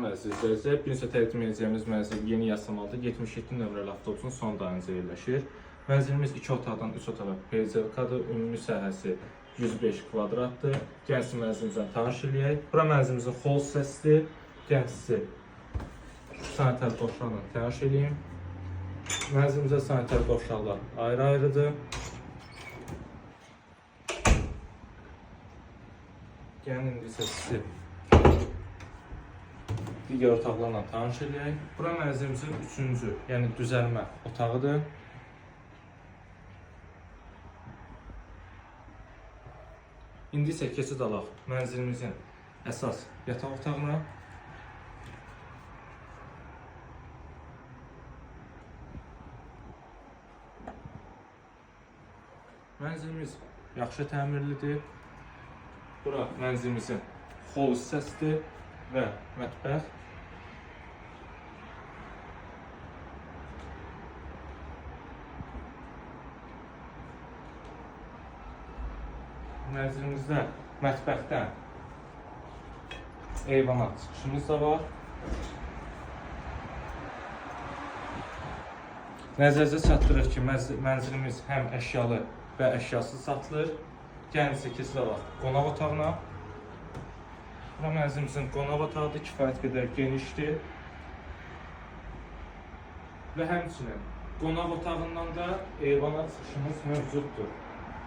Sizlərsə, bir neçə təqdim edəcəyimiz mənzil yeni Yasamalda 77 nömrəli avtobusun son dayağında yerləşir. Mənzilimiz 2 otaqdan 3 otağa PCV-kadır, ümumi sahəsi 105 kvadratdır. Gəlin mənzilimizdən tanış eləyək. Bura mənzilimizin xol hissəsidir. Gəlin sizi sanitar qovşaqla tanış eləyim. Mənzilimizdə sanitar qovşaqlar ayrı-ayrıdır. Gəlin indi isə sizi digər otaqlarla tanış edək. Bura mənzilimizin 3-cü, yəni düzəlmə otağıdır. İndi isə keçid alaq mənzilimizin əsas yataq otağına. Mənzilimiz yaxşı təmirlidir. Bura mənzilimizin xol hissəsidir və mətbəx. Mənzilimizdə mətbəxdən eyvana çıxışımız da var. Nəzərinizə çatdırır ki, mənzilimiz həm əşyalı və əşyasız satılır. Gəlin isə keçid alaq qonaq otağına. Bura mənzilimizin qonaq otağıdır, kifayət qədər genişdir. Və həmçinin qonaq otağından da eyvana çıxışımız mövcuddur.